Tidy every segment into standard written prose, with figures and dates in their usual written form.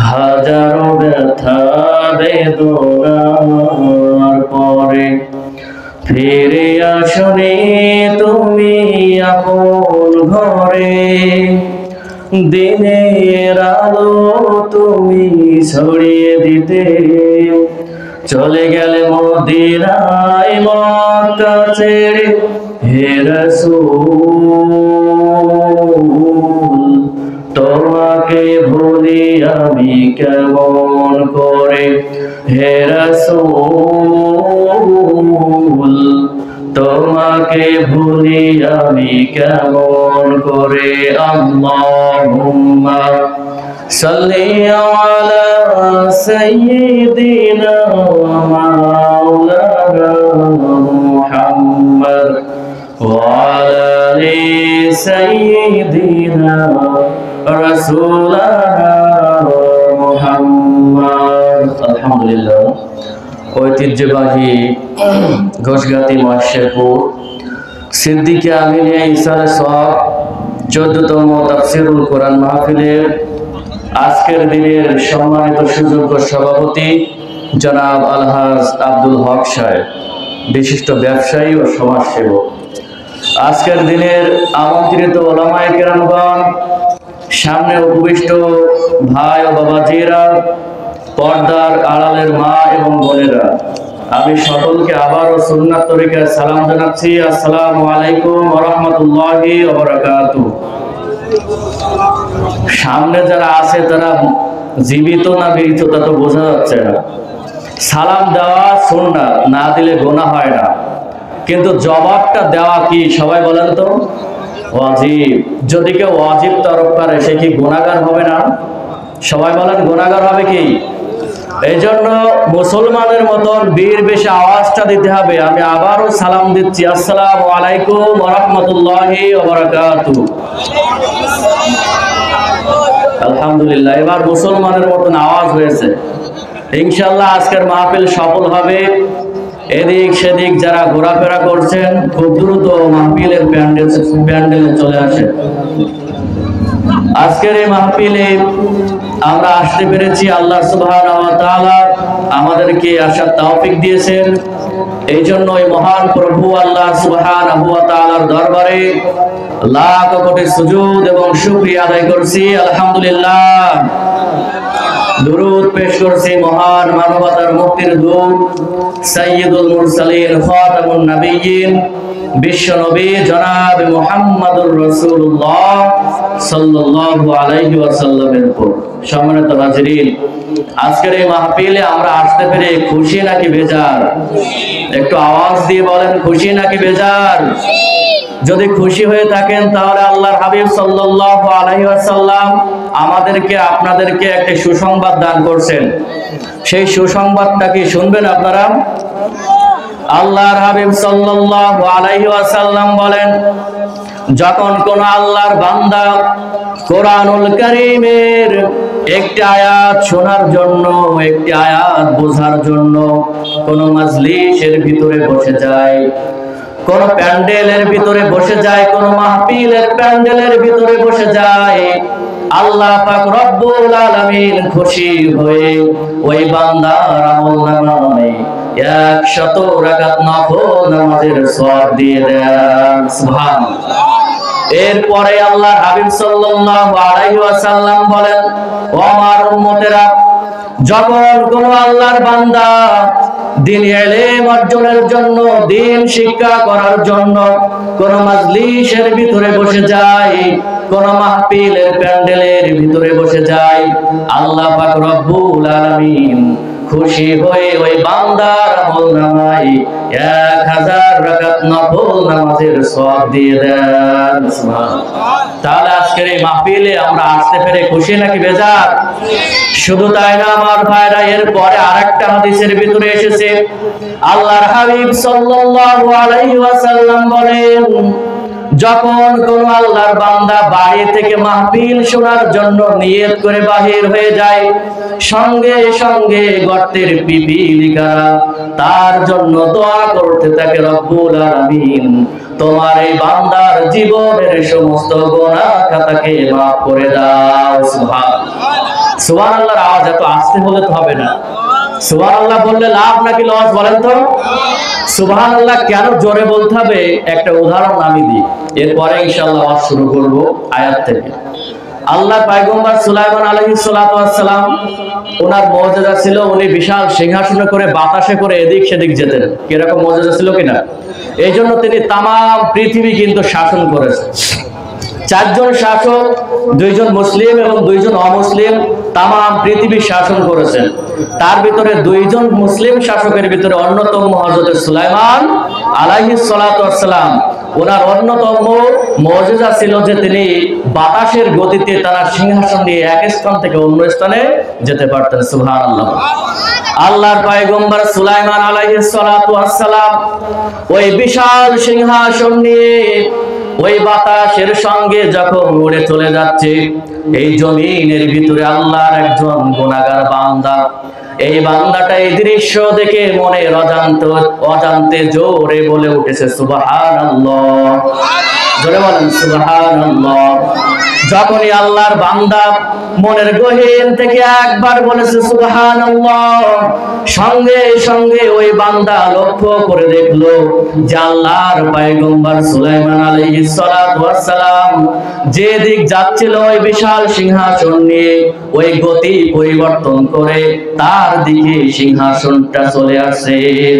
হাজারো ব্যথা বেদনার পরে ফিরে আসনি তুমি আপন ঘরে। দিনের আলো তুমি ছড়িয়ে দিতে চলে গেলে মদিনায় মক্কা ছেড়ে। হে রাসূল তোমাকে ভুলি আমি কেমন করে। হে রাসূল তোমাকে ভুলি আমি কেমন করে। আল্লাহুম্মা সাল্লি আলা সাইয়্যিদিনা মাওলানা মুহাম্মদ ওয়া আলা আলি সাইয়্যিদিনা রাসূলানা মুহাম্মদ। আলহামদুলিল্লাহ। ঐতিহ্যবাহী ঘোষগাতি মহেশপুর সিদ্দিকে আমিনিয়া ইসারে সওয়াব 14তম তাফসীরুল কোরআন মাহফিলের আজকের দিনের সম্মানিত সুযোগ্য সভাপতি জনাব আলহাজ আব্দুল হক সাহেব, বিশিষ্ট ব্যবসায়ী ও সমাজসেবক। আজকের দিনের আমন্ত্রিত ওলামায়ে কেরামগণ, সামনে উপবিষ্ট ভাই ও বাবাজিরা, পর্দার আড়ালের মা এবং বোনেরা, আমি সকলকে আবারও সুন্নাত তরিকায় সালাম জানাচ্ছি। আসসালামু আলাইকুম ওয়া রাহমাতুল্লাহি ওয়া বারাকাতুহু। সামনে যারা আছে তারা জীবিত না মৃত তা তো বোঝা যাচ্ছে না। সালাম দেওয়া সুন্নাত, না দিলে গুনাহ হয় না, কিন্তু জবাবটা দেওয়া কি সবাই বলেন তো? ওয়াজিব। যদি কেউ ওয়াজিব তরক করে সে কি গুনাহগার হবে না? সবাই বলেন গুনাহগার হবে কি? এই জন্য মুসলমানের মতন বীর বেশে আওয়াজটা দিতে হবে। আমি আবারও সালাম দিচ্ছি, আসসালামু আলাইকুম ওয়া রাহমাতুল্লাহি ওয়া বারাকাতুহু। আলহামদুলিল্লাহ, এবার মুসলমানের মতন আওয়াজ হয়েছে। ইনশাআল্লাহ আজকের মাহফিল সফল হবে। এদিক সেদিক যারা ঘোরাফেরা করছেন খুব দ্রুত মাহফিলের প্যান্ডেলে চলে আসেন। আজকের এই মাহফিলে আমরা আসতে পেরেছি, আল্লাহ সুবহানাহু ওয়া তাআলা আমাদেরকে আসার তৌফিক দিয়েছেন। এই জন্য এই মহান প্রভু আল্লাহ সুবহানাহু ওয়া তাআলার দরবারে লাখ কোটি সুজুদ এবং শুকরিয়া আদায় করছি। আলহামদুলিল্লাহ। দুরূদ পেশ করছি মহান মানবতার মুক্তির দূত সাইয়্যিদুল মুরসালিন খাতামুন নবিয়্যিন বিশ্ব নবী জনাব মুহাম্মদুর রাসূলুল্লাহ সাল্লাল্লাহু আলাইহি ওয়াসাল্লামের উপর। সম্মানিত হাজিরিন, আজকের এই মাহফিলে আমরা আসতে পেরে খুশি নাকি বেজার? একটু আওয়াজ দিয়ে বলেন, খুশি নাকি বেজার? যদি খুশি হয়ে থাকেন তাহলে আল্লাহর হাবিব সাল্লাল্লাহু আলাইহি ওয়াসাল্লাম আমাদেরকে আপনাদেরকে একটা সুসংবাদ দান করছেন। সেই সুসংবাদটা কি শুনবেন আপনারা? আল্লাহর হাবিব সাল্লাল্লাহু আলাইহি ওয়াসাল্লাম বলেন, যখন কোন আল্লাহর বান্দা কোরআনুল কারীমের একটি আয়াত শোনার জন্য, একটি আয়াত বোঝার জন্য কোন মাজলিসের ভিতরে বসে যায়, কোন প্যান্ডেলের ভিতরে বসে যায়, কোন মাহফিলের প্যান্ডেলের ভিতরে বসে যায়, আল্লাহ পাক রব্বুল আলামিন খুশি হয়ে ওই বান্দার আমলনামায় 100 রাকাত নফল নামাজের সওয়াব দিয়ে দেন। সুবহানাল্লাহ। এরপরে আল্লাহর হাবিব সাল্লাল্লাহু আলাইহি ওয়াসাল্লাম বলেন, ও আমার উম্মতেরা, যখন কোন আল্লাহর বান্দা দ্বীন ইলম অর্জনের জন্য, দ্বীন শিক্ষা করার জন্য কোন মাজলিসের ভিতরে বসে যায়, কোন মাহফিলের প্যান্ডেলের ভিতরে বসে যায়, আল্লাহ পাক রব্বুল আলামিন খুশি হয়ে ওই বান্দার আমলনামায় 1000 রাকাত নফল নামাজের সওয়াব দিয়ে দেন। সুবহানাল্লাহ। তাহলে আজকের এই মাহফিলে আমরা আসতে পেরে খুশি নাকি বেজার? শুধু তাই না আমার ভাইরা, এরপরে আরেকটা হাদিসের ভিতরে এসেছে, আল্লাহর হাবিব সাল্লাল্লাহু আলাইহি ওয়াসাল্লাম বলেন, যখন কোন আল্লাহর বান্দা বাড়ি থেকে মাহফিল শোনার জন্য নিয়ত করে বাহির হয়ে যায়, সঙ্গে সঙ্গে গর্তের পিপিলিকারা তার জন্য দোয়া করতে থাকে, রব্বুল আলামিন তোমার এই বান্দার জীবনের সমস্ত গুনাহ খাতাকে মাফ করে দাও। সুবহানাল্লাহ। সুবহানাল্লাহর আওয়াজ এত আস্তে হলে তো হবে না। সুবহানাল্লাহ বললে লাভ নাকি লস বলেন তো? সুবহানাল্লাহ কেন জোরে বলতে হবে একটা উদাহরণ আমি দিই, এরপরে ইনশাআল্লাহ ওয়াজ শুরু করব আয়াত থেকে। আল্লাহ পয়গম্বর সুলাইমান আলাইহিস সালাতু ওয়াস সালাম, ওনার মুজিজা ছিল উনি বিশাল সিংহাসনে করে বাতাসে করে এদিক সেদিক যেতেন। কিরকম মুজিজা ছিল কিনা? এইজন্য তিনি তাম পৃথিবী কিন্তু শাসন করেছেন। 4 জন শাসক, 2 জন মুসলিম এবং 2 জন অমুসলিম তাম পৃথিবী শাসন করেছেন। তার ভিতরে 2 জন মুসলিম শাসকের ভিতরে অন্যতম হযরত সুলাইমান আলাইহিস সালাতু ওয়াস সালাম। ওনার অন্যতম মুজিজা ছিল যে তিনি বাতাসের গতিতে তার সিংহাসন নিয়ে এক স্থান থেকে অন্য স্থানে যেতে পারতেন। সুবহানাল্লাহ। আল্লাহর পয়গম্বর সুলাইমান আলাইহিস সালাতু ওয়াস সালাম ওই বিশাল সিংহাসন নিয়ে ওই বাতাসের সঙ্গে যখন উড়ে চলে যাচ্ছে, এই জমিনের ভিতরে আল্লাহর একজন গুনাহগার বান্দা, এই বান্দাটা এই দৃশ্য দেখে মনে অজান্তে জোরে বলে উঠেছে সুবহানাল্লাহ। জোরে বলেন সুবহানাল্লাহ। যখনই আল্লাহর বান্দা মনের গহীন থেকে একবার বলেছে সুবহানাল্লাহ, সঙ্গে সঙ্গে ওই বান্দা লক্ষ্য করে দেখলো যে আল্লাহর পয়গম্বর সুলাইমান আলাইহিস সালাতু ওয়াস সালাম যে দিক যাচ্ছিল ওই বিশাল সিংহাসন নিয়ে, ওই গতি পরিবর্তন করে তার দিকে সিংহাসনটা চলে আসছে।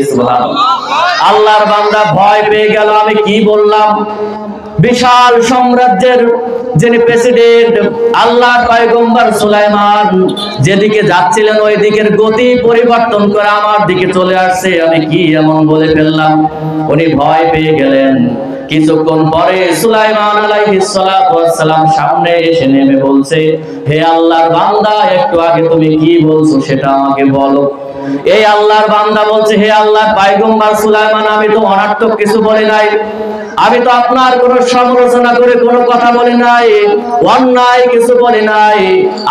সুবহানাল্লাহ। আল্লাহর বান্দা ভয় পেয়ে গেল, আমি কি বললাম? বিশাল সাম্রাজ্যের যিনি প্রেসিডেন্ট আল্লাহর পয়গম্বর সুলাইমান যেদিকে যাচ্ছিলেন ওই দিকের গতি পরিবর্তন করে আমার দিকে চলে আসছে, আমি কি এমন বলে ফেললাম? উনি ভয় পেয়ে গেলেন। কিছুক্ষণ পরে সুলাইমান আলাইহিস সালাতু ওয়াস সালাম সামনে এসে নেমে বলছে, হে আল্লাহর বান্দা, একটু আগে তুমি কি বলছো সেটা আমাকে বলো। এই আল্লাহর বান্দা বলছে, হে আল্লাহর পয়গম্বর সুলাইমান, আমি তো অনার্থক কিছু বলি নাই, আমি তো আপনার কোন সমালোচনা করে কোনো কথা বলি নাই, অন্যায় কিছু বলি নাই।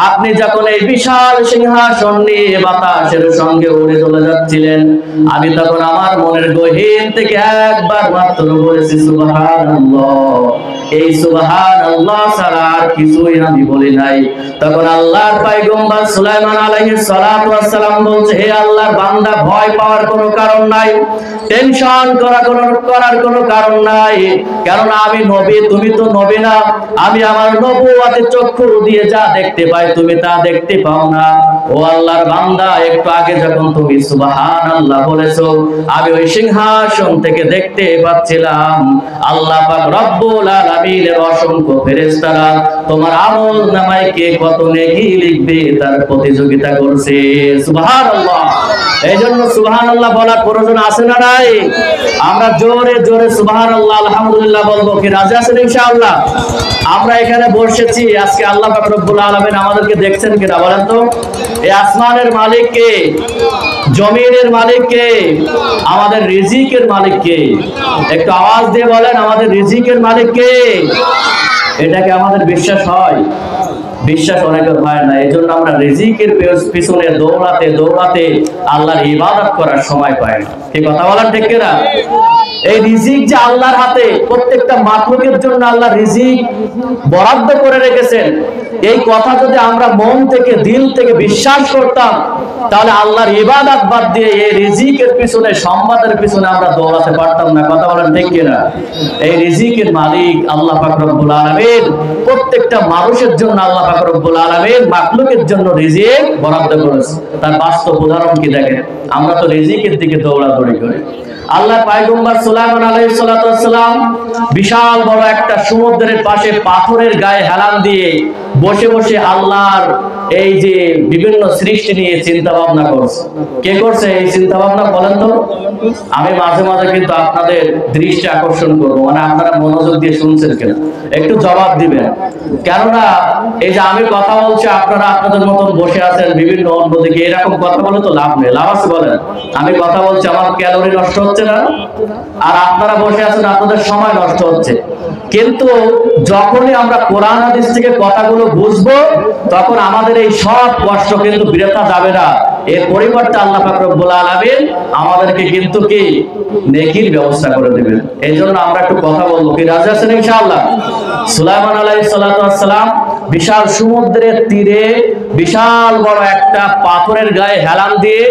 আপনি যখন এই বিশাল সিংহাসন নিয়ে বাতাসের সঙ্গে উড়ে চলে যাচ্ছিলেন, আমি তখন আমার মনের গহীন থেকে একবার মাত্র বলেছি সুবহানাল্লাহ। এই সুবহানাল্লাহ ছাড়া আর কিছুই আমি বলি নাই। তখন আল্লাহর পয়গম্বর সুলাইমান আলাইহিস সালাতু ওয়াস সালাম বলছে, হে আল্লাহর বান্দা, ভয় পাওয়ার কোনো কারণ নাই, টেনশন করার কোনো কারণ নাই, কারণ আমি নবী, তুমি তো নবী না। আমি আমার নবুয়তের চক্ষু দিয়ে যা দেখতে পাই তুমি তা দেখতে পাও না। ও আল্লাহর বান্দা, একটু আগে যখন তুমি সুবহানাল্লাহ বলেছো, আমি ওই সিংহাসন থেকে দেখতে পাচ্ছিলাম আল্লাহ পাক রব্বুল আলামিনের অসংখ্য ফেরেশতারা তোমার আমলনামায় কে কত নেকি লিখবে তার প্রতিযোগিতা করছে। সুবহানাল্লাহ। এইজন্য সুবহানাল্লাহ বলার প্রয়োজন আছে না নাই? আমরা জোরে জোরে সুবহানাল্লাহ আলহামদুলিল্লাহ বলবো। কি রাজি আছেন ইনশাআল্লাহ? আমরা এখানে বসেছি আজকে, আল্লাহ পাক রব্বুল আলামিন আমাদেরকে দেখছেন কিনা বলেন তো? এই আসমানের মালিক কে? জমিনের মালিক কে? আমাদের রিজিকের মালিক কে? একটু আওয়াজ দিয়ে বলেন, আমাদের রিজিকের মালিক কে? এটাকে আমাদের বিশ্বাস হয়? বিশ্বাস অনেকের হয় না। এই জন্য আমরা রিজিকের পিছনে দৌড়াতে দৌড়াতে আল্লাহর ইবাদত করার সময় পাই না। কি কথা বলেন ঠিক কিনা? এই রিজিক যে আল্লাহর হাতে, প্রত্যেকটা মাখলুকের জন্য আল্লাহ রিজিক বরাদ্দ করে রেখেছেন, এই কথা যদি আমরা মন থেকে দিল থেকে বিশ্বাস করতাম, তাহলে আল্লাহর ইবাদত বাদ দিয়ে এই রিজিকের পিছনে, সম্পদের পিছনে আমরা দৌড়াতে পারতাম না। কথা বলেন ঠিক কিনা? এই রিজিকের মালিক আল্লাহ পাক রব্বুল আলামিন, প্রত্যেকটা মানুষের জন্য আল্লাহ পাক রব্বুল আলামিন মাখলুকের জন্য রিজিক বরাদ্দ করেছে। তার বাস্তব উদাহরণ কি দেখেন? আমরা তো রিজিকের দিকে দৌড়াদৌড়ি করি। আল্লাহ পয়গম্বর সুলাইমান আলাইহিস সালাতু ওয়াস সালাম বিশাল বড় একটা সমুদ্রের পাশে পাথরের গায়ে হেলান দিয়ে বসে বসে আল্লাহর এই যে বিভিন্ন সৃষ্টি নিয়ে চিন্তা ভাবনা করছে। কে করছে এই চিন্তা ভাবনা বলেন তো? আমি মাঝে মাঝে কিন্তু আপনাদের দৃষ্টি আকর্ষণ করবো, মানে আপনারা মনোযোগ দিয়ে শুনছেন কিনা একটু জবাব দিবেন। কেননা এই যে আমি কথা বলছি, আপনারা আপনাদের মতন বসে আছেন বিভিন্ন অন্যদিকে, এরকম কথা বলে তো লাভ নেই। লাভ আছে বলেন? আমি কথা বলছি, আমার ক্যালোরি নষ্ট হচ্ছে না, আর আপনারা বসে আছেন, আপনাদের সময় নষ্ট হচ্ছে। কিন্তু যখনই আমরা কোরআন হাদিস থেকে কথাগুলো বুঝবো, তখন আমাদের এই সব কষ্ট কিন্তু বৃথা যাবে না। এর পরিবর্তে আল্লাহ পাক রব্বুল আলামিন আমাদেরকে কিন্তু কি নেকির ব্যবস্থা করে দিবেন। এই জন্য আমরা একটু কথা বলবো। কি রাজি আছেন ইনশাআল্লাহ? সুলাইমান আলাইহিস সালাতু ওয়াস সালাম বিশাল সমুদ্রের তীরে বিশাল বড় একটা পাথরের গায়ে হেলান দিয়ে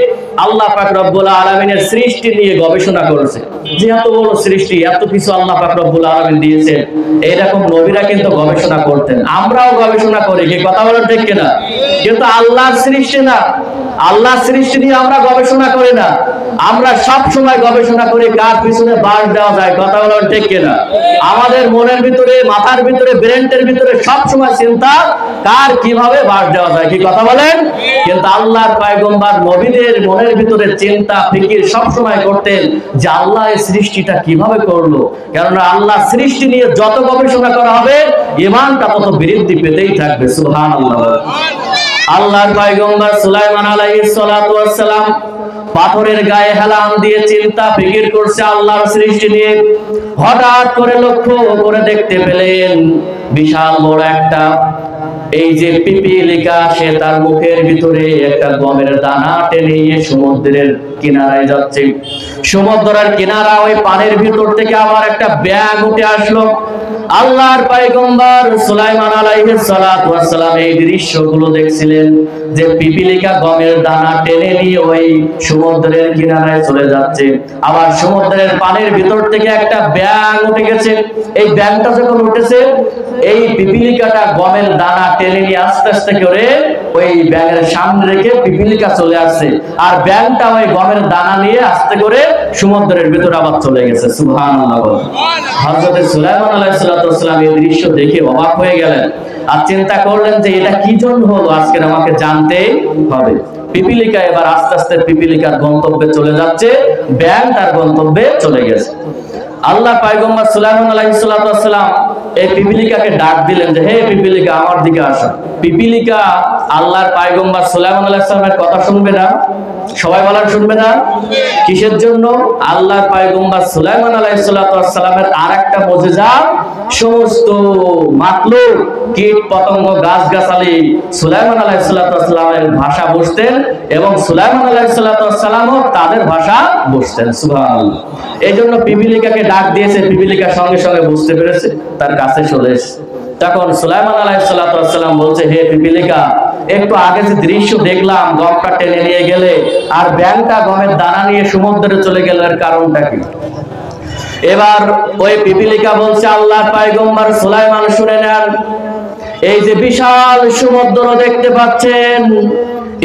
আল্লাহ পাক রব্বুল আলামিনের সৃষ্টি নিয়ে গবেষণা করেছে। যে এত বড় সৃষ্টি, এত কিছু আল্লাহ পাক রব্বুল আলামিন দিয়েছেন, এইরকম নবীরা কিন্তু গবেষণা করতেন। আমরাও গবেষণা করি, কি কথা বলেন ঠিক কিনা? কিন্তু আল্লাহর সৃষ্টি না, আল্লাহর সৃষ্টি নিয়ে আমরা গবেষণা করি না। আমরা সব সময় গবেষণা করি কার পিছনে বাস দেওয়া যায়, কথা বলেন ঠিক কিনা? আমাদের মনের ভিতরে, মাথার ভিতরে, ব্রেনের ভিতরে সব সময় চিন্তা কার কিভাবে বাস দেওয়া যায়, কি কথা বলেন? কিন্তু আল্লাহর পয়গম্বর নবীদের মনের ভিতরে চিন্তা ফিকির সব সময় করতেন যে আল্লাহ এই সৃষ্টিটা কিভাবে করলো। কেননা আল্লাহ সৃষ্টি নিয়ে যত গবেষণা করা হবে ঈমানটা তত বৃদ্ধি পেতেই থাকবে। সুবহানাল্লাহ। আল্লাহর পয়গম্বর সুলাইমান আলাইহিস সালাতু ওয়াস সালাম পাথরের গায়ে হেলান দিয়ে চিন্তা ফিকির করছে আল্লাহর সৃষ্টি নিয়ে। হঠাৎ করে লক্ষ্য করে দেখতে পেলেন বিশাল বড় একটা এই যে পিপীলিকা, সে তার মুখের ভিতরে একটা গমের দানা টেনে নিয়ে সমুদ্রের কিনারায় যাচ্ছে। সমুদ্রের কিনারা ওই পানির ভিতর থেকে আবার একটা ব্যাঙ উঠে আসলো। আল্লাহর পয়গম্বর সুলাইমান আলাইহিস সালাতু ওয়াস সালাম এই দৃশ্যগুলো দেখছিলেন যে পিপীলিকা গমের দানা টেনে নিয়ে ওই সমুদ্রের কিনারায় চলে যাচ্ছে। আবার সমুদ্রের পানির ভিতর থেকে একটা ব্যাঙ উঠে গেছে। এই ব্যাঙটা যখন উঠেছে, এই পিপীলিকাটা গমের দানা টেনে নিয়ে আস্তে আস্তে করে ওই ব্যাঙের সামনে রেখে পিপীলিকা চলে আসছে, আর ব্যাঙটা ওই গমের দানা নিয়ে আস্তে করে সমুদ্রের ভিতরে আবার চলে গেছে। সুবহানাল্লাহ। হযরত সুলাইমান আলাইহিস সালাম এই দৃশ্য দেখে অবাক হয়ে গেলেন আর চিন্তা করলেন যে এটা কি জন্য হলো, আজকে আমাকে জানতে হবে। পিপীলিকা এবার আস্তে আস্তে পিপীলিকার গন্তব্যে চলে যাচ্ছে, ব্যাঙ তার গন্তব্যে চলে গেছে। আল্লাহ পয়গম্বর সুলাইমান আলাইহিস সালাম এই পিপীলিকাকে ডাক দিলেন যে হে পিপীলিকা, আমার দিকে আসো। পিপীলিকা আল্লাহর পয়গম্বর সুলাইমান আলাইহিস সালামের কথা শুনবে না? সবাই বলেন শুনবে না? কিসের জন্য? আল্লাহর পয়গম্বর সুলাইমান আলাইহিস সালামের আরেকটা মুজিজা, সমস্ত মাখলুক, কীট পতঙ্গ, গাছগাছালি সুলাইমান আলাইহিস সালামের ভাষা বুঝতেন এবং সুলাইমান আলাইহিস সালামও তাদের ভাষা বুঝতেন। সুবহানাল্লাহ। এই জন্য পিপীলিকাকে ডাক দিয়েছে। পিপীলিকা সঙ্গে সঙ্গে বুঝতে পেরেছে, তার কাছে চলে এসেছে। তখন সুলাইমান আলাইহিস সালাম বলছে, হে পিপীলিকা, একটু আগে যে দৃশ্য দেখলাম, গমটা টেনে নিয়ে গেলে আর ব্যাঙটা গমের দানা নিয়ে সমুদ্রে চলে গেল, এর কারণটা কি? এবার ওই পিপীলিকা বলছে, আল্লাহর পয়গম্বর সুলাইমান শুনে নেন, এই যে বিশাল সমুদ্র দেখতে পাচ্ছেন,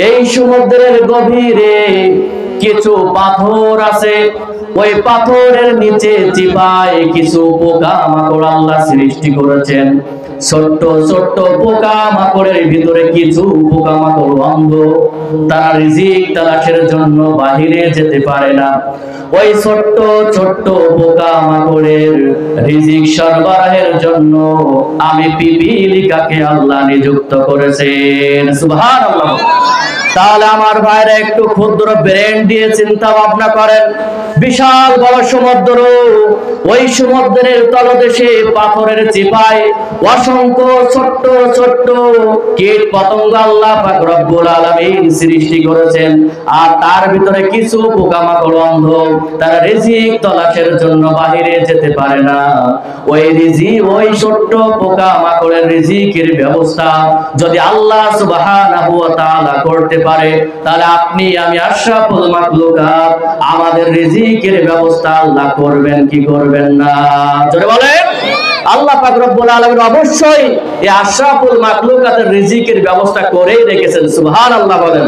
এই সমুদ্রের গভীরে কিছু পাথর আছে। ওই পাথরের নিচে চিপায় কিছু পোকা মাকড় আল্লাহ সৃষ্টি করেছেন। ছোট্ট ছোট্ট পোকা মাকড়ের ভিতরে কিছু পোকা মাকড় অন্ধ, তারা রিজিক তালাশের জন্য বাহিরে যেতে পারে না। ওই ছোট্ট ছোট্ট পোকা মাকড়ের রিজিক সরবরাহের জন্য আমি পিপীলিকাকে আল্লাহ নিযুক্ত করেছেন। সুবহানাল্লাহ। তাহলে আমার ভাইরা একটু ক্ষুদ্র ব্রেন দিয়ে চিন্তা ভাবনা করেন, বিশাল বড় সমুদ্র, ওই সমুদ্রের তলদেশে পাথরের চিপায় অসংখ্য ছোট্ট ছোট্ট কীট পতঙ্গ আল্লাহ পাক রব্বুল আলামিন সৃষ্টি করেছেন, আর তার ভিতরে কিছু পোকামাকড় অন্ধ, তারা রিজিক তলাশের জন্য বাহিরে যেতে পারে না। ওই রিজিক, ওই ছোট্ট পোকামাকড়ের রিজিকের ব্যবস্থা যদি আল্লাহ সুবহানাহু ওয়া তাআলা করতে পারে, তাহলে আপনি আমি আশরাফুল মাখলুকাত আমাদের রিজিকের ব্যবস্থা আল্লাহ করবেন কি করবেন না? জোরে বলেন। আল্লাহ পাক রব্বুল আলামিন অবশ্যই এই আশরাফুল মাখলুকাতের রিজিকের ব্যবস্থা করেই রেখেছেন। সুবহানাল্লাহ বলেন।